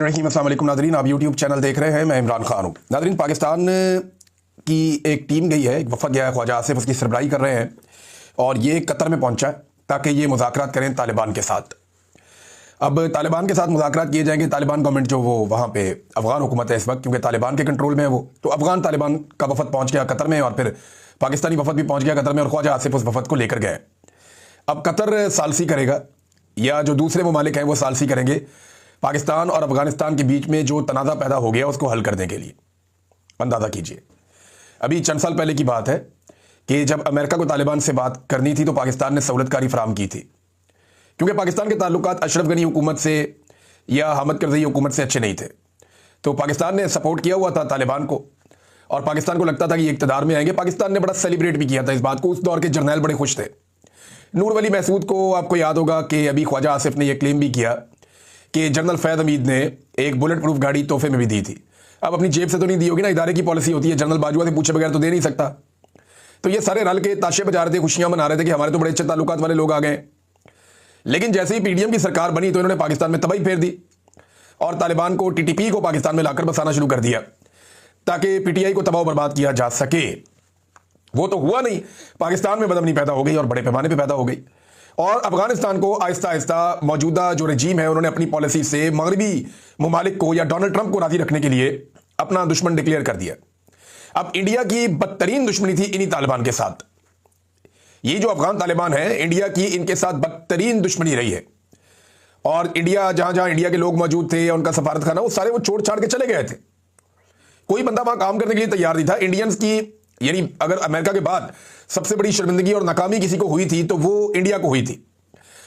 रहीम अस्सलाम वालेकुम नादरीन, आप यूट्यूब चैनल देख रहे हैं। मैं इमरान खान हूँ। नादरीन, पाकिस्तान की एक टीम गई है, एक वफद गया है, ख्वाजा आसिफ उसकी सरबराही कर रहे हैं और ये कतर में पहुंचा है ताकि ये मुज़ाकरात करें तालिबान के साथ। अब तालिबान के साथ मुज़ाकरात किए जाएंगे। तालिबान गवर्नमेंट जो वो वहाँ पे अफ़गान हुकूमत है इस वक्त, क्योंकि तालिबान के कंट्रोल में है वो, तो अफ़गान तालिबान का वफद पहुँच गया कतर में और फिर पाकिस्तानी वफद भी पहुँच गया कतर में और ख्वाजा आसिफ उस वफद को लेकर गए। अब कतर सालसी करेगा या जो दूसरे ममालिक हैं वो सालसी करेंगे पाकिस्तान और अफगानिस्तान के बीच में जो तनाज़ा पैदा हो गया उसको हल करने के लिए। अंदाज़ा कीजिए, अभी चंद साल पहले की बात है कि जब अमेरिका को तालिबान से बात करनी थी तो पाकिस्तान ने सहूलतकारी फराम की थी, क्योंकि पाकिस्तान के ताल्लुकात अशरफ गनी हुकूमत से या हामिद करज़ई हुकूमत से अच्छे नहीं थे। तो पाकिस्तान ने सपोर्ट किया हुआ था तालिबान को और पाकिस्तान को लगता था कि ये इक़्तिदार में आएंगे। पाकिस्तान ने बड़ा सेलिब्रेट भी किया था इस बात को। उस दौर के जर्नैल बड़े खुश थे। नूर वली महसूद को आपको याद होगा कि अभी ख्वाजा आसिफ ने यह क्लेम भी किया कि जनरल फैद हमीद ने एक बुलेट प्रूफ गाड़ी तोहफे में भी दी थी। अब अपनी जेब से तो नहीं दी होगी ना, इदारे की पॉलिसी होती है, जनरल बाजवा से पूछे बगैर तो दे नहीं सकता। तो ये सारे रल के ताशे बजा रहे थे, खुशियां मना रहे थे कि हमारे तो बड़े अच्छे ताल्लुकात वाले लोग आ गए। लेकिन जैसे ही पीडीएम की सरकार बनी तो इन्होंने पाकिस्तान में तबाही फेर दी और तालिबान को, टीटीपी को पाकिस्तान में लाकर बसाना शुरू कर दिया ताकि पीटीआई को तबाह बर्बाद किया जा सके। वो तो हुआ नहीं, पाकिस्तान में बदअमनी पैदा हो गई और बड़े पैमाने पर पैदा हो गई और अफगानिस्तान को आहिस्ता आहिस्ता मौजूदा जो रजीम है उन्होंने अपनी पॉलिसी से मगरबी ममालिक को या डोनाल्ड ट्रंप को राजी रखने के लिए अपना दुश्मन डिक्लेयर कर दिया। अब इंडिया की बदतरीन दुश्मनी थी इन्हीं तालिबान के साथ। ये जो अफगान तालिबान है, इंडिया की इनके साथ बदतरीन दुश्मनी रही है और इंडिया जहां जहां इंडिया के लोग मौजूद थे या उनका सफारत खाना, वो सारे वो छोड़ छाड़ के चले गए थे। कोई बंदा वहां काम करने के लिए तैयार नहीं था। इंडियंस की, यानी अगर अमेरिका के बाद सबसे बड़ी शर्मिंदगी और नाकामी किसी को हुई थी तो वो इंडिया को हुई थी।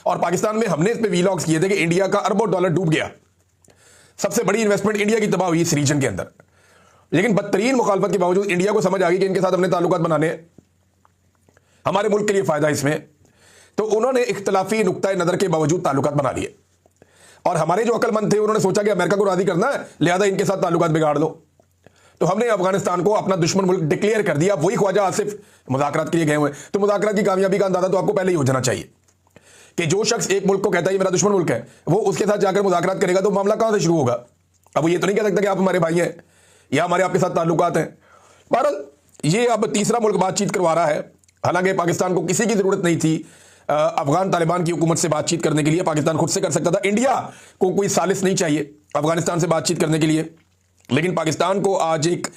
और पाकिस्तान में हमने इस पे वीलॉग्स किए थे कि इंडिया का अरबों डॉलर डूब गया, सबसे बड़ी इन्वेस्टमेंट इंडिया की तबाह हुई इस रीजन के अंदर। लेकिन बदतरीन मुखालफत के बावजूद इंडिया को समझ आ गई कि इनके साथ अपने ताल्लुकात बनाने, हमारे मुल्क के लिए फायदा इसमें, तो उन्होंने इख्तलाफी नुक्ता नजर के बावजूद ताल्लुकात बना लिए। और हमारे जो अकलमंद थे उन्होंने सोचा कि अमेरिका को राजी करना है, लिहाजा इनके साथ ताल्लुकात बिगाड़ दो। तो हमने अफगानिस्तान को अपना दुश्मन मुल्क डिक्लेयर कर दिया। वही ख्वाजा आसिफ मुज़ाकरात के लिए गए हुए। तो मुज़ाकरात की कामयाबी का अंदाजा तो आपको पहले ही हो जाना चाहिए कि जो शख्स एक मुल्क को कहता है ये मेरा दुश्मन मुल्क है, वो उसके साथ जाकर मुज़ाकरात करेगा तो मामला कहां से शुरू होगा। अब वो ये तो नहीं कह सकता कि आप हमारे भाई हैं या हमारे आपके साथ ताल्लुकात हैं। बहरहाल ये अब तीसरा मुल्क बातचीत करवा रहा है। हालांकि पाकिस्तान को किसी की जरूरत नहीं थी अफगान तालिबान की हुकूमत से बातचीत करने के लिए। पाकिस्तान खुद से कर सकता था। इंडिया को कोई सालिस नहीं चाहिए अफगानिस्तान से बातचीत करने के लिए। लेकिन पाकिस्तान को आज एक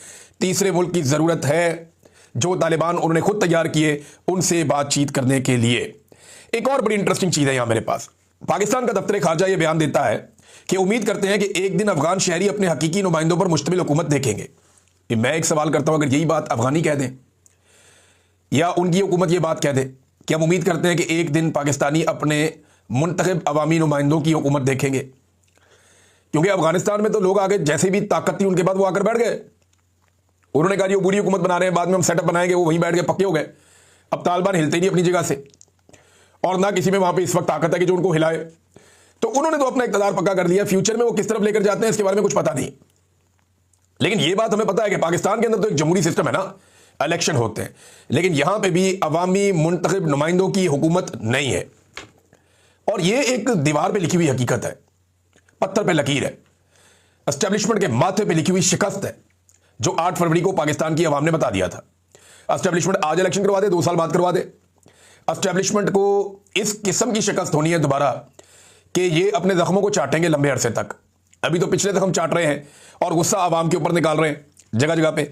तीसरे मुल्क की जरूरत है जो तालिबान उन्होंने खुद तैयार किए, उनसे बातचीत करने के लिए। एक और बड़ी इंटरेस्टिंग चीज है यहां मेरे पास। पाकिस्तान का दफ्तर खारजा यह बयान देता है कि उम्मीद करते हैं कि एक दिन अफगान शहरी अपने हकीकी नुमाइंदों पर मुश्तमिल हुकूमत देखेंगे। मैं एक सवाल करता हूं, अगर यही बात अफगानी कह दें या उनकी हुकूमत यह बात कह दे कि हम उम्मीद करते हैं कि एक दिन पाकिस्तानी अपने मुंतखब अवामी नुमाइंदों की हुकूमत देखेंगे, क्योंकि अफगानिस्तान में तो लोग आगे जैसे भी ताकत थी उनके बाद वो आकर बैठ गए। उन्होंने कहा ये बुरी हुकूमत बना रहे हैं, बाद में हम सेटअप बनाएंगे, वो वहीं बैठ के पक्के हो गए। अब तालिबान हिलते ही नहीं अपनी जगह से और ना किसी में वहां पे इस वक्त ताकत है कि जो उनको हिलाए। तो उन्होंने तो अपना इक़्तिदार पक्का कर लिया। फ्यूचर में वो किस तरफ लेकर जाते हैं इसके बारे में कुछ पता नहीं। लेकिन ये बात हमें पता है कि पाकिस्तान के अंदर तो एक जमहूरी सिस्टम है ना, इलेक्शन होते हैं, लेकिन यहां पर भी अवामी मुंतखब नुमाइंदों की हुकूमत नहीं है। और ये एक दीवार पर लिखी हुई हकीकत है, पत्थर पे लकीर है, एस्टेब्लिशमेंट के माथे पे लिखी हुई शिकस्त है जो 8 फरवरी को पाकिस्तान की अवाम ने बता दिया था। एस्टेब्लिशमेंट आज इलेक्शन करवा दे, 2 साल बाद करवा दे, एस्टेब्लिशमेंट को इस किस्म की शिकस्त होनी है दोबारा कि ये अपने जख्मों को चाटेंगे लंबे अरसे तक। अभी तो पिछले जख्म चाट रहे हैं और गुस्सा अवाम के ऊपर निकाल रहे हैं जगह जगह पे।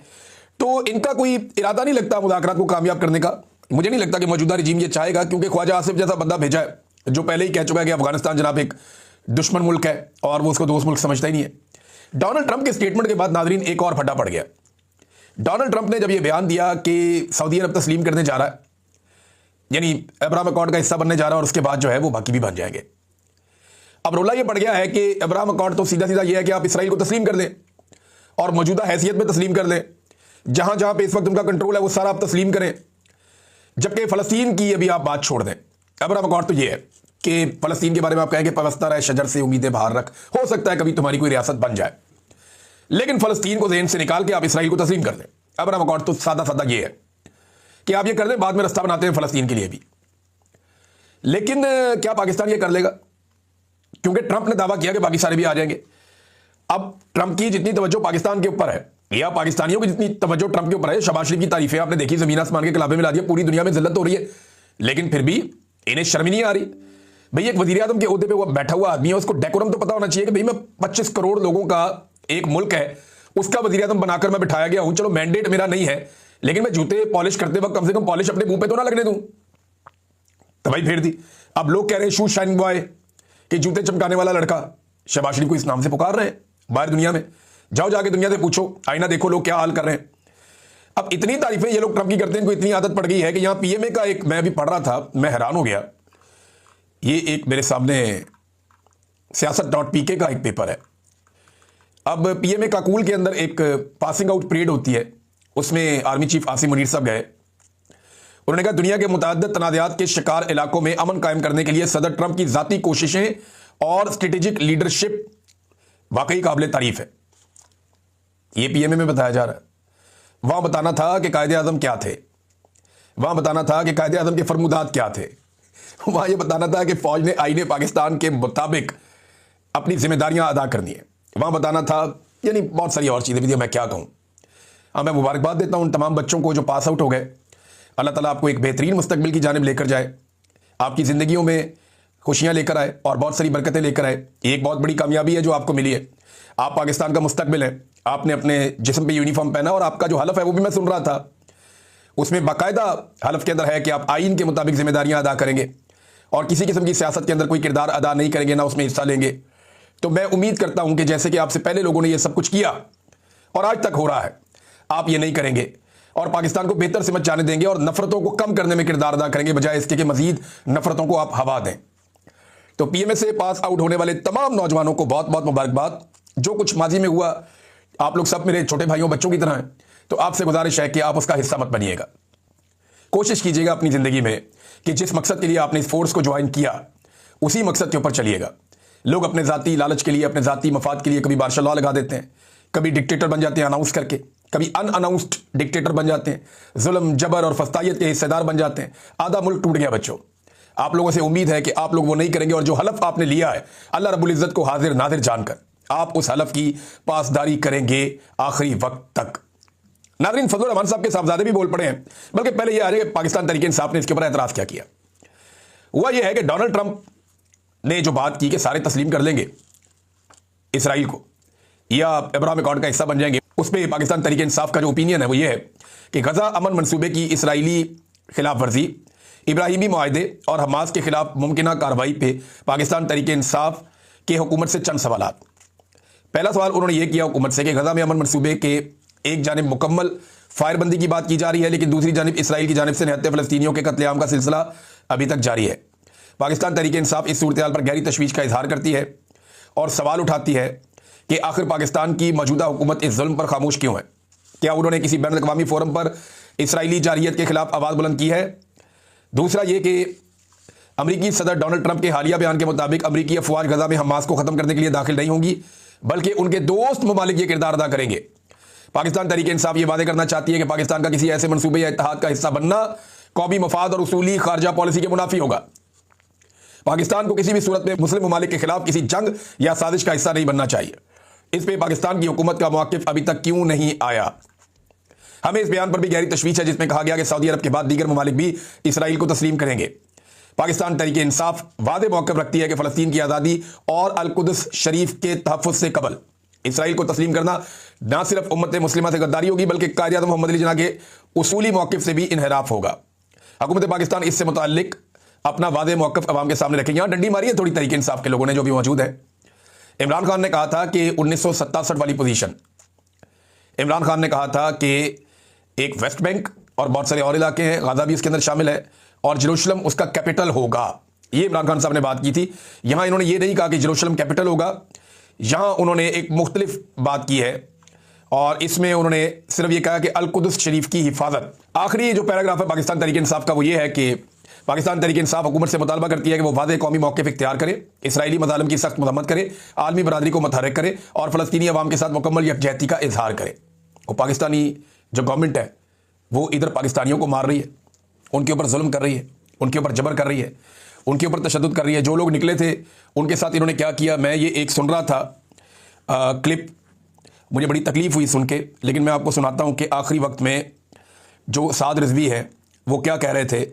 तो इनका कोई इरादा नहीं लगता मुज़ाकरात को कामयाब करने का। मुझे नहीं लगता कि मौजूदा रजीम ये चाहेगा, क्योंकि ख्वाजा आसिफ जैसा बंदा भेजा है जो पहले ही कह चुका है कि अफगानिस्तान जनाब एक दुश्मन मुल्क है और वो उसको दोस्त मुल्क समझता ही नहीं है। डोनाल्ड ट्रंप के स्टेटमेंट के बाद नाजरीन एक और फटा पड़ गया। डोनाल्ड ट्रंप ने जब ये बयान दिया कि सऊदी अरब तस्लीम करने जा रहा है, यानी अब्राहम अकॉर्ड का हिस्सा बनने जा रहा है, और उसके बाद जो है वो बाकी भी बन जाएंगे। अब रोला ये पड़ गया है कि अब्राहम अकॉर्ड तो सीधा सीधा ये है कि आप इसराइल को तस्लीम कर दें और मौजूदा हैसियत में तस्लीम कर लें, जहां जहां पे इस वक्त उनका कंट्रोल है वो सारा आप तस्लीम करें, जबकि फ़लस्तीन की अभी आप बात छोड़ दें। अब्राहम अकॉर्ड तो ये है कि फ़लस्तीन के बारे में आप कहेंगे पवस्ता रहे शजर से उम्मीदें बाहर रख, हो सकता है कभी तुम्हारी कोई रियासत बन जाए, लेकिन फ़लस्तीन को ज़हन से निकाल के आप इसराइल को तस्लीम कर दें। अब्राहम अकॉर्ड तो सादा सादा ये है कि आप ये कर दें, बाद में रास्ता बनाते हैं फ़लस्तीन के लिए भी। लेकिन क्या पाकिस्तान ये कर लेगा? क्योंकि ट्रंप ने दावा किया कि बाकी सारे भी आ जाएंगे। अब ट्रंप की जितनी तवज्जो पाकिस्तान के ऊपर है या पाकिस्तानियों की जितनी तवज्जो ट्रंप के ऊपर है, शहबाज शरीफ की तारीफें आपने देखी, जमीन आसमान के कलाबे में ला दिया, पूरी दुनिया में जिल्लत हो रही है, लेकिन फिर भी इन्हें शर्म नहीं आ रही। भाई एक वजीर आजम के ओहदे पे वो बैठा हुआ आदमी है, उसको डेकोरम तो पता होना चाहिए कि भाई मैं 25 करोड़ लोगों का एक मुल्क है, उसका वजीर आजम बनाकर मैं बिठाया गया हूं। चलो मैंडेट मेरा नहीं है, लेकिन मैं जूते पॉलिश करते वक्त कम से कम पॉलिश अपने मुंह पे तो ना लगने दूं। तो भाई फेर दी। अब लोग कह रहे हैं शू शाइन बॉय, कि जूते चमकाने वाला लड़का, शहबाज शरीफ को इस नाम से पुकार रहे हैं बाहर दुनिया में। जाओ जाके दुनिया से पूछो, आईना देखो लोग क्या हाल कर रहे हैं। अब इतनी तारीफें ये लोग ट्रंप की करते हैं, इनको इतनी आदत पड़ गई है कि यहां पीएमए का एक, मैं अभी पढ़ रहा था, मैं हैरान हो गया। ये एक मेरे सामने siyaasat.pk का एक पेपर है। अब पीएमए काकूल के अंदर एक पासिंग आउट परेड होती है, उसमें आर्मी चीफ आसिम मुनीर साहब गए। उन्होंने कहा दुनिया के मुतअद्दिद तनाज़ात के शिकार इलाकों में अमन कायम करने के लिए सदर ट्रंप की ज़ाती कोशिशें और स्ट्रेटेजिक लीडरशिप वाकई काबिल तारीफ है। यह पीएमए में बताया जा रहा है। वहां बताना था कि कायदे आज़म क्या थे, वहां बताना था कि कायदे आज़म के फरमुदात क्या थे, वहां यह बताना था कि फौज ने आईने पाकिस्तान के मुताबिक अपनी जिम्मेदारियां अदा करनी है, वहां बताना था, यानी बहुत सारी और चीज़ें भी थी, मैं क्या कहूँ। मैं मुबारकबाद देता हूँ उन तमाम बच्चों को जो पास आउट हो गए। अल्लाह ताला आपको एक बेहतरीन मुस्तकबिल की जानिब लेकर जाए, आपकी ज़िंदगियों में खुशियाँ लेकर आए और बहुत सारी बरकतें लेकर आए। एक बहुत बड़ी कामयाबी है जो आपको मिली है, आप पाकिस्तान का मुस्तकबिल है। आपने अपने जिस्म पे यूनिफॉर्म पहना और आपका जो हलफ है वो भी मैं सुन रहा था, उसमें बाकायदा हलफ के अंदर है कि आप आइन के मुताबिक जिम्मेदारियां अदा करेंगे और किसी किस्म की सियासत के अंदर कोई किरदार अदा नहीं करेंगे, ना उसमें हिस्सा लेंगे। तो मैं उम्मीद करता हूं कि जैसे कि आपसे पहले लोगों ने यह सब कुछ किया और आज तक हो रहा है, आप ये नहीं करेंगे और पाकिस्तान को बेहतर समझ जाने देंगे और नफरतों को कम करने में किरदार अदा करेंगे, बजाय इसके कि मजीद नफरतों को आप हवा दें। तो पीएमए से पास आउट होने वाले तमाम नौजवानों को बहुत बहुत मुबारकबाद। जो कुछ माजी में हुआ, आप लोग सब मेरे छोटे भाइयों बच्चों की तरह हैं, तो आपसे गुजारिश है कि आप उसका हिस्सा मत बनिएगा। कोशिश कीजिएगा अपनी ज़िंदगी में कि जिस मकसद के लिए आपने इस फोर्स को ज्वाइन किया उसी मकसद के ऊपर चलिएगा। लोग अपने ज़ाती लालच के लिए, अपने ज़ाती मफाद के लिए कभी मार्शल लॉ लगा देते हैं, कभी डिक्टेटर बन जाते हैं अनाउंस करके, कभी अनअनाउंस्ड डिक्टेटर बन जाते हैं, जुल्म जबर और फस्तायत के हिस्सेदार बन जाते हैं। आधा मुल्क टूट गया बच्चों। आप लोगों से उम्मीद है कि आप लोग वो नहीं करेंगे और जो हलफ आपने लिया है अल्लाह रब्बुल इज़्ज़त को हाजिर नाजिर जानकर आप उस हलफ की पासदारी करेंगे आखिरी वक्त तक। नाज़रीन, फजल रहमान साहब के साहबजादे भी बोल पड़े हैं, बल्कि पहले यह आ जाए कि पाकिस्तान तहरीक इंसाफ ने इसके ऊपर एतराज़ क्या किया। हुआ यह है कि डोनाल्ड ट्रंप ने जो बात की कि सारे तस्लीम कर लेंगे इसराइल को या अब्राहम अकॉर्ड का हिस्सा बन जाएंगे, उस पर पाकिस्तान तहरीक इंसाफ का जो ओपिनियन है वो ये है कि गजा अमन मंसूबे की इसराइली खिलाफ वर्जी, इब्राहिमी मुआहदे और हमास के खिलाफ मुमकिन कार्रवाई पे पाकिस्तान तहरीक इंसाफ के हुकूमत से चंद सवालात। पहला सवाल उन्होंने ये किया हुकूमत से कि गजा में अमन मंसूबे के एक जानिब मुकम्मल फायरबंदी की बात की जा रही है, लेकिन दूसरी जानिब इसराइल की जानिब से निहत्ते फ़लस्तीनियों के कत्लेआम का सिलसिला अभी तक जारी है। पाकिस्तान तहरीक इंसाफ इस सूरत हाल पर गहरी तशवीश का इजहार करती है और सवाल उठाती है कि आखिर पाकिस्तान की मौजूदा हुकूमत इस जुल्म पर खामोश क्यों है। क्या उन्होंने किसी बैन अवी फोरम पर इसराइली जारहियत के खिलाफ आवाज़ बुलंद की है। दूसरा ये कि अमरीकी सदर डोनाल्ड ट्रंप के हालिया बयान के मुताबिक अमरीकी अफवाज गजा में हमास को ख़त्म करने के लिए दाखिल नहीं होंगी, बल्कि उनके दोस्त ममालिक ये किरदार अदा करेंगे। पाकिस्तान तहरीक इंसाफ ये वादे करना चाहती है कि पाकिस्तान का किसी ऐसे मनसूबे या इत्तेहाद का हिस्सा बनना कौमी मफाद और उसूली खारजा पॉलिसी के मुनाफी होगा। पाकिस्तान को किसी भी सूरत में मुस्लिम ममालिक के खिलाफ किसी जंग या साजिश का हिस्सा नहीं बनना चाहिए। इस पर पाकिस्तान की हुकूमत का मौक़िफ़ अभी तक क्यों नहीं आया। हमें इस बयान पर भी गहरी तशवीश है जिसमें कहा गया कि सऊदी अरब के बाद दीगर ममालिक भी इसराइल को तस्लीम करेंगे। पाकिस्तान तहरीक इंसाफ वादे मौक़िफ़ रखती है कि फ़लस्तीन की आज़ादी और अल-कुद्स शरीफ के तहफ़्फ़ुज़ से कबल इसराइल को तस्लीम करना न सिर्फ उम्मत मुस्लिमा से गद्दारी होगी, बल्कि कायदे आज़म मोहम्मद अली जिन्ना के उसूली मौक़िफ़ से भी इन्हिराफ होगा। हुकूमत पाकिस्तान इससे मुताल्लिक़ अपना वादे मौक़िफ़ अवाम के सामने रखेंगे। यहाँ डंडी मारी है थोड़ी तहरीक इंसाफ के लोगों ने जो भी मौजूद है। इमरान खान ने कहा था कि 1967 वाली पोजीशन, इमरान खान ने कहा था कि एक वेस्ट बैंक और बहुत सारे और इलाके हैं, गाज़ा भी उसके अंदर शामिल है और जेरूशलम उसका कैपिटल होगा। ये इमरान खान साहब ने बात की थी। यहाँ इन्होंने ये नहीं कहा कि जेरूशलम कैपिटल होगा, यहाँ उन्होंने एक मुख्तलिफ बात की है और इसमें उन्होंने सिर्फ ये कहा कि अल-कुद्स शरीफ की हिफाजत। आखिरी जो पैराग्राफ है पाकिस्तान तहरीक इंसाफ का वो ये है कि पाकिस्तान तहरीक इंसाफ हुकूमत से मुतालबा करती है कि वो वादे कौमी मौक़िफ़ इख्तियार करे, इसराइली मज़ालिम की सख्त मज़म्मत करे, आलमी बरादरी को मुतहर्रिक करे और फ़लस्तीनी अवाम के साथ मुकम्मल यकजहती का इजहार करे। वो पाकिस्तानी जो गवर्नमेंट है वो इधर पाकिस्तानियों को मार रही है, उनके ऊपर जुल्म कर रही है, उनके ऊपर जबर कर रही है, उनके ऊपर तशद्दुद कर रही है। जो लोग निकले थे उनके साथ इन्होंने क्या किया, मैं ये एक सुन रहा था क्लिप मुझे बड़ी तकलीफ हुई सुन के, लेकिन मैं आपको सुनाता हूं कि आखिरी वक्त में जो साद रिजवी है वो क्या कह रहे थे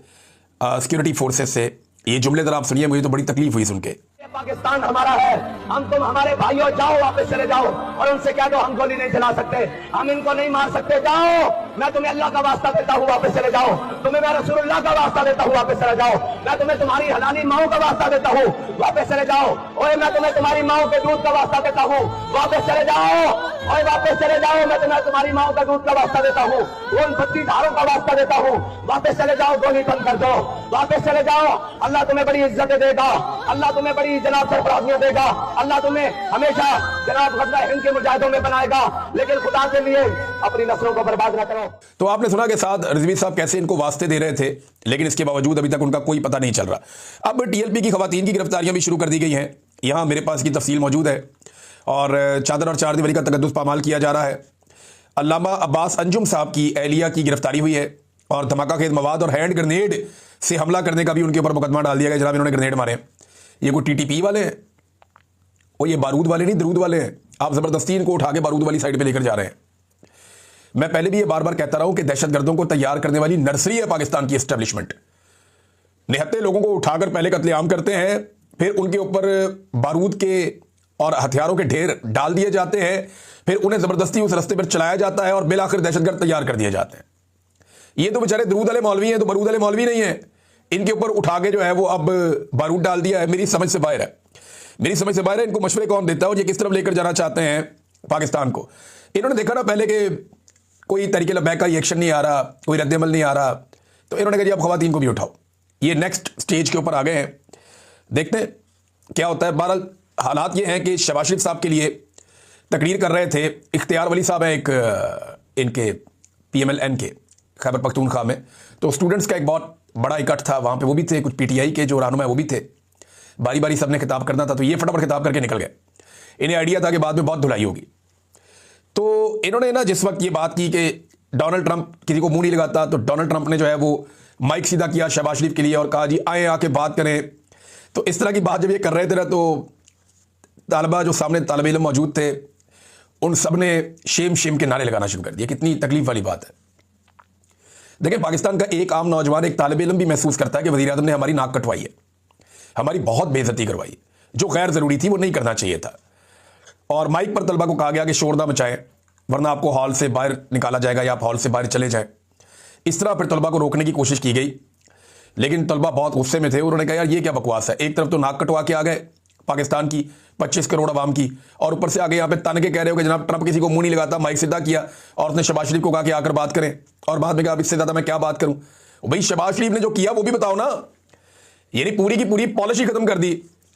सिक्योरिटी फोर्सेस से। ये जुमले जरा आप सुनिए, मुझे तो बड़ी तकलीफ हुई सुन के। पाकिस्तान हमारा है, हम तुम हमारे भाइयों, जाओ वापस चले जाओ और उनसे कह दो हम गोली नहीं चला सकते, हम इनको नहीं मार सकते, जाओ। मैं तुम्हें अल्लाह का वास्ता देता हूँ वापस चले जाओ, तुम्हें मैं रसूलुल्लाह का वास्ता देता हूँ वापस चले जाओ, मैं तुम्हें तुम्हारी हलाली माओ का वास्ता देता हूँ वापस चले जाओ, और मैं तुम्हें तुम्हारी माओ के दूध का वास्ता देता हूँ वापस चले जाओ, और वापस चले जाओ। मैं तुम्हें तुम्हारी माओ का दूध का वास्ता देता हूँ, उन 32 धारों का वास्ता देता हूँ, वापस चले जाओ, गोली बंद कर दो, वापस चले जाओ। अल्लाह तुम्हें बड़ी इज्जत देगा, अल्लाह तुम्हें बड़ी जनाब सरफराजियां देगा, अल्लाह तुम्हें हमेशा जनाब गज़वा हिंद के मुजाहिदों में बनाएगा, लेकिन खुदा के लिए अपनी नस्लों को बर्बाद न करो। तो आपने सुना कि साद रिजवी साहब कैसे इनको वास्ते दे रहे थे, लेकिन इसके बावजूद अभी तक उनका कोई पता नहीं चल रहा। अब टीएलपी की खवातीन की गिरफ्तारियां भी शुरू कर दी गई हैं। यहां मेरे पास की तफसील मौजूद है और चादर और चार दीवारी का तकद्दुस पामाल किया जा रहा है। अल्लामा अब्बास अंजुम साहब की एहलिया की गिरफ्तारी हुई है और धमाका खेज मवाद और हैंड ग्रेनेड से हमला करने का भी उनके ऊपर मुकदमा डाल दिया गया। जनाब इन्होंने ग्रेनेड मारे। ये कोई टीटीपी वाले हैं और ये बारूद वाले नहीं, दरूद वाले हैं। आप जबरदस्ती इनको उठा के बारूद वाली साइड पे लेकर जा रहे हैं। मैं पहले भी ये बार बार कहता रहा हूं कि दहशतगर्दों को तैयार करने वाली नर्सरी है पाकिस्तान की एस्टेब्लिशमेंट। निहत्ते लोगों को उठाकर पहले कत्लेआम करते हैं, फिर उनके ऊपर बारूद के और हथियारों के ढेर डाल दिए जाते हैं, फिर उन्हें जबरदस्ती उस रास्ते पर चलाया जाता है और बिलाखिर दहशतगर्द तैयार कर दिए जाते हैं। ये तो बेचारे दरूद वाले मौलवी हैं, तो बारूद वाले मौलवी नहीं है। इनके ऊपर उठा के जो है वो अब बारूद डाल दिया है। मेरी समझ से बाहर है, मेरी समझ से बाहर है। इनको मशवरे कौन देता है और ये किस तरफ लेकर जाना चाहते हैं पाकिस्तान को। इन्होंने देखा ना पहले कि कोई तरीके लबैक का रिएक्शन नहीं आ रहा, कोई रद्द-ए-अमल नहीं आ रहा, तो इन्होंने कहा जी अब खवातीन को भी उठाओ। ये नेक्स्ट स्टेज के ऊपर आ गए हैं, देखते हैं क्या होता है। बहरहाल हालात ये हैं कि शहबाज शरीफ साहब के लिए तकरीर कर रहे थे इख्तियार वली साहब हैं, एक इनके PMLN के खैबर पख्तूनख्वा में। तो स्टूडेंट्स का एक बहुत बड़ा इकट्ठ था, वहाँ पे वो भी थे, कुछ PTI के जो रहनुमा वो भी थे। बारी बारी सबने खिताब करना था, तो ये फटाफट खिताब करके निकल गए। इन्हें आइडिया था कि बाद में बहुत धुलाई होगी। तो इन्होंने ना जिस वक्त ये बात की कि डोनाल्ड ट्रंप किसी को मुंह नहीं लगाता, तो डोनाल्ड ट्रंप ने जो है वो माइक सीधा किया शहबाज शरीफ के लिए और कहा जी आए आके बात करें। तो इस तरह की बात जब ये कर रहे थे ना, तो तालिबा जो सामने तालिब इल्म मौजूद थे उन सब ने शेम शेम के नारे लगाना शुरू कर दिए। कितनी तकलीफ वाली बात है। देखिए पाकिस्तान का एक आम नौजवान, एक तालिब इल्म भी महसूस करता है कि वज़ीर आज़म ने हमारी नाक कटवाई है, हमारी बहुत बेइज्जती करवाई, जो गैर ज़रूरी थी वो नहीं करना चाहिए था। और माइक पर तलबा को कहा गया कि शोर ना मचाएं वरना आपको हॉल से बाहर निकाला जाएगा या आप हॉल से बाहर चले जाएं। इस तरह फिर तलबा को रोकने की कोशिश की गई, लेकिन तलबा बहुत गुस्से में थे। उन्होंने कहा यार ये क्या बकवास है। एक तरफ तो नाक कटवा के आ गए पाकिस्तान की 25 करोड़ आवाम की, और ऊपर से आगे यहाँ पे तन के कह रहे हो कि जनाब ट्रंप किसी को मुंह नहीं लगाता। माइक सीधा किया और उसने शहबाज शरीफ को कहा कि आकर बात करें, और बाद में कहा इससे ज़्यादा मैं क्या बात करूं। भाई शहबाज शरीफ ने जो किया वो भी बताओ ना। यानी पूरी की पूरी पॉलिसी खत्म कर दी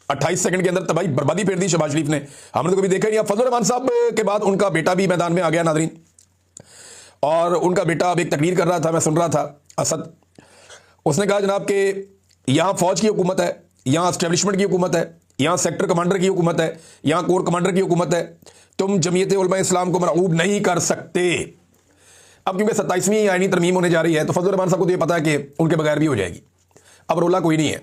28 सेकंड के अंदर, तबाही बर्बादी फेर दी शहबाज शरीफ ने। हमने तो कभी देखा नहीं। फजल रहमान साहब के बाद उनका बेटा भी मैदान में आ गया नादरीन, और उनका बेटा अब एक तकरीर कर रहा था, मैं सुन रहा था, असद। उसने कहा जनाब कि यहाँ फौज की हुकूमत है, यहाँ एस्टेब्लिशमेंट की हुकूमत है, यहाँ सेक्टर कमांडर की हुकूमत है, यहाँ कोर कमांडर की हुकूमत है, तुम जमीयत उलमा इस्लाम को मरऊब नहीं कर सकते। अब क्योंकि 27वीं आईनी तरमीम होने जा रही है, तो फजल रहमान साहब को तो ये पता है कि उनके बगैर भी हो जाएगी। अब रोला कोई नहीं है।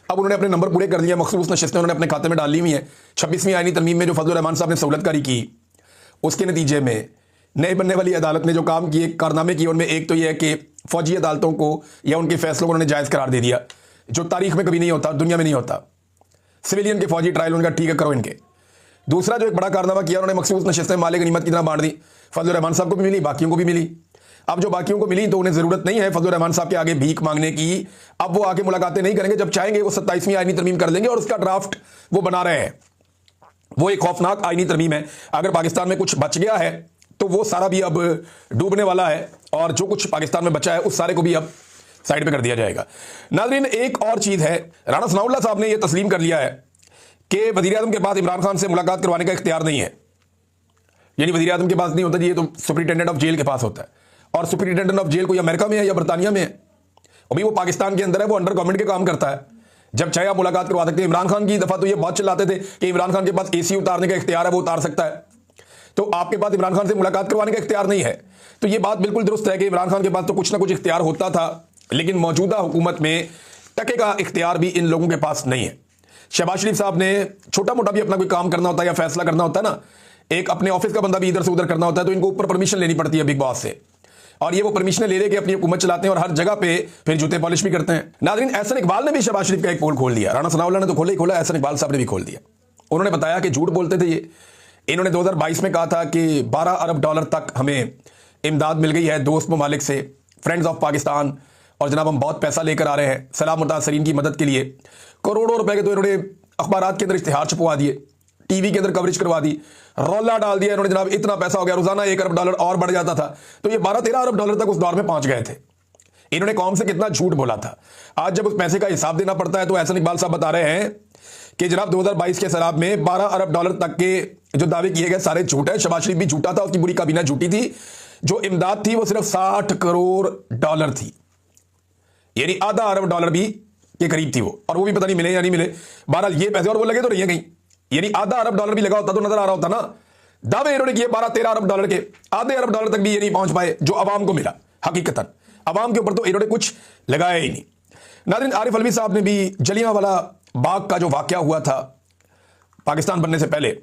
अब उन्होंने अपने नंबर पूरे कर दिए, मखसूस नशिस्तें उन्होंने अपने खाते में डाल ली हुई हैं। 26वीं आईनी तरमीम में जो फजल रहमान साहब ने सहूलतकारी की, उसके नतीजे में नए बनने वाली अदालत ने जो काम किए, कारनामे किए, उनमें एक तो यह है कि फौजी अदालतों को या उनके फैसलों को उन्होंने जायज़ करार दे दिया, जो तारीख में कभी नहीं होता, दुनिया में नहीं होता। सिविलियन के फौजी ट्रायल उनका ठीक है, करो इनके। दूसरा जो एक बड़ा कारनामा किया, उन्होंने मखसूस नशिस्तें माले गनीमत की तरह बांट दी। फजल रहमान साहब को भी मिली, बाकियों को भी मिली। अब जो बाकियों को मिली तो उन्हें ज़रूरत नहीं है फजल रहमान साहब के आगे भीख मांगने की। अब वो आके मुलाकातें नहीं करेंगे, जब चाहेंगे वो 27वीं आईनी तरमीम कर लेंगे, और उसका ड्राफ्ट वो बना रहे हैं। वो एक खौफनाक आईनी तरमीम है। अगर पाकिस्तान में कुछ बच गया है तो वो सारा भी अब डूबने वाला है, और जो कुछ पाकिस्तान में बचा है उस सारे को भी अब साइड पे कर दिया जाएगा। नाज़रीन एक और चीज़ है, राणा सनाउल्लाह साहब ने यह तस्लीम कर लिया है कि वज़ीर आज़म के पास इमरान खान से मुलाकात करवाने का इख्तियार नहीं है। यानी वज़ीर आज़म के पास नहीं होता जी, ये तो सुपरिटेंडेंट ऑफ जेल के पास होता है, और सुपरिटेंडेंट ऑफ जेल कोई अमेरिका में है या बरतानिया में है। अभी वो पाकिस्तान के अंदर है, वो अंडर गवर्नमेंट के काम करता है। जब चाहे आप मुलाकात करवा सकते हैं। इमरान खान की दफ़ा तो ये बहुत चिल्लाते थे कि इमरान खान के पास AC उतारने का इख्तियार है, वो उतार सकता है, तो आपके पास इमरान खान से मुलाकात करवाने का इख्तियार नहीं है। तो ये बात बिल्कुल दुरुस्त है कि इमरान खान के पास तो कुछ ना कुछ इख्तियार होता था, लेकिन मौजूदा हुकूमत में टके का इख्तियार भी इन लोगों के पास नहीं है। शहबाज शरीफ साहब ने छोटा मोटा भी अपना कोई काम करना होता है या फैसला करना होता है ना, एक अपने ऑफिस का बंदा भी इधर से उधर करना होता है तो इनको ऊपर परमिशन लेनी पड़ती है बिग बॉस से, और ये वो परमिशन ले लेके अपनी हुकूमत चलाते हैं और हर जगह पे फिर जूते पॉलिश भी करते हैं। नाज़रीन, एहसन इकबाल ने भी शहबाज शरीफ का एक पोल खोल दिया। राणा सनाउल्लाह ने तो खोला ही खोला, एहसन इकबाल साहब ने भी खोल दिया। उन्होंने बताया कि झूठ बोलते थे ये। इन्होंने 2022 में कहा था कि 12 अरब डॉलर तक हमें इमदाद मिल गई है दोस्त ममालिक से, फ्रेंड्स ऑफ पाकिस्तान, और जनाब हम बहुत पैसा लेकर आ रहे हैं सलाम मुतासरीन की मदद के लिए। करोड़ों रुपए के तो इन्होंने अखबारात के अंदर इश्तिहार छपवा दिए, टीवी के अंदर कवरेज करवा दी, रौला डाल दिया इन्होंने, जनाब इतना पैसा हो गया, रोजाना 1 अरब डॉलर और बढ़ जाता था। तो ये 12-13 अरब डॉलर तक उस दौर में पहुंच गए थे। इन्होंने कौम से कितना झूठ बोला था। आज जब उस पैसे का हिसाब देना पड़ता है तो एहसन इकबाल साहब बता रहे हैं कि जनाब 2022 के सैलाब में 12 अरब डॉलर तक के जो दावे किए गए सारे झूठ है। शहबाज शरीफ भी झूठा था, उसकी पूरी काबीना झूठी थी। जो इमदाद थी वो सिर्फ 60 करोड़ डॉलर थी, यानी आधा अरब डॉलर भी के करीब थी वो, और वो भी पता नहीं मिले या नहीं मिले। बहरहाल ये पैसे और वो लगे तो नहीं है कहीं, यानी आधा अरब डॉलर भी लगा होता तो नजर आ रहा होता ना। दावे इन्होंने किए 12-13 अरब डॉलर के, आधे अरब डॉलर तक भी ये नहीं पहुंच पाए जो अवाम को मिला। हकीकतन अवाम के ऊपर तो इन्होंने कुछ लगाया ही नहीं। नाज़रीन, आरिफ अलवी साहब ने भी जलियांवाला बाग का जो वाकया हुआ था पाकिस्तान बनने से पहले,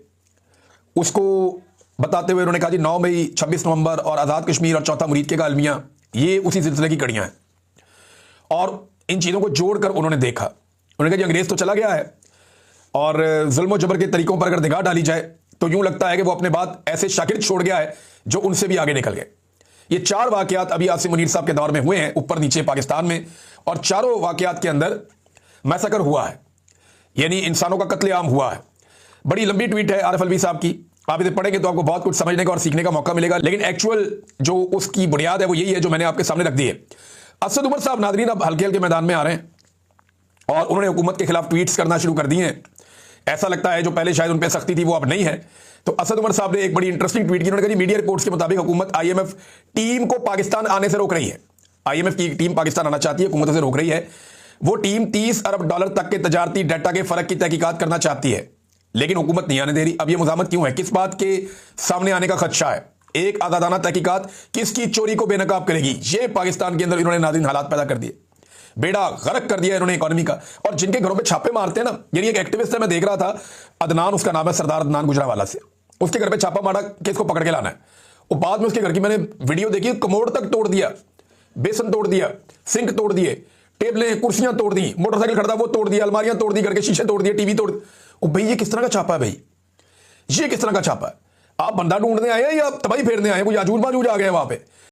उसको बताते हुए उन्होंने कहा जी 9 मई, 26 नवंबर और आज़ाद कश्मीर और चौथा मुरीद के का अलमिया, ये उसी सिलसिले की कड़ियां हैं। और इन चीज़ों को जोड़कर उन्होंने देखा, उन्होंने कहा जी अंग्रेज़ तो चला गया है और जुल्म जबर के तरीकों पर अगर निगाह डाली जाए तो यूं लगता है कि वो अपने बाद ऐसे शागिर्द छोड़ गया है जो उनसे भी आगे निकल गए। ये 4 वाकयात अभी आसिम मुनीर साहब के दौर में हुए हैं ऊपर नीचे पाकिस्तान में, और चारों वाकयात के अंदर मैसेकर हुआ है, यानी इंसानों का कत्लेआम हुआ है। बड़ी लंबी ट्वीट है आरिफ अलवी साहब की, आप इसे पढ़ेंगे तो आपको बहुत कुछ समझने का और सीखने का मौका मिलेगा, लेकिन एक्चुअल जो उसकी बुनियाद है वो यही है जो मैंने आपके सामने रख दी है। असद उमर साहब नाज़रीन अब हल्के हल्के मैदान में आ रहे हैं और उन्होंने हुकूमत के खिलाफ ट्वीट्स करना शुरू कर दिए हैं। ऐसा लगता है जो पहले शायद उन पर सख्ती थी वो अब नहीं है। तो असद उमर साहब ने एक बड़ी इंटरेस्टिंग ट्वीट की। उन्होंने कहा मीडिया रिपोर्ट्स के मुताबिक हुकूमत IMF टीम को पाकिस्तान आने से रोक रही है। IMF की टीम पाकिस्तान आना चाहती है, हुकूमत से रोक रही है। वो टीम 30 अरब डॉलर तक के तजारती डाटा के फर्क की तहकीकात करना चाहती है, लेकिन हुकूमत नहीं आने दे रही। अब ये मुज़ाहमत क्यों है, किस बात के सामने आने का खदशा है? एक आज़ादाना तहकीकात किसकी चोरी को बेनकाब करेगी? ये पाकिस्तान के अंदर इन्होंने नाज़रीन हालात पैदा कर दिए, बेड़ा गर्क कर दिया इन्होंने इकोनॉमी का। और जिनके घरों पे छापे मारते हैं ना, यानी एक एक्टिविस्ट है, मैं देख रहा था, अदनान उसका नाम है, सरदार अदनान गुजरावाला से, उसके घर पे छापा मारा कि इसको पकड़ के लाना है। और बाद में उसके घर की मैंने वीडियो देखी, कमोड तक तोड़ दिया, बेसन तोड़ दिया, सिंक तोड़ दिए, टेबलें कुर्सियां तोड़ दी, मोटरसाइकिल खड़ा वो तोड़ दिया, अलमारियां तोड़ दी, घर के शीशे तोड़ दिए, टीवी तोड़। भाई ये किस तरह का छापा है? भाई ये किस तरह का छापा है? आप बंदा ढूंढने आए हैं या तबाही फेरने आए हैं? कोई याजूज माजूज आ गए वहां पे?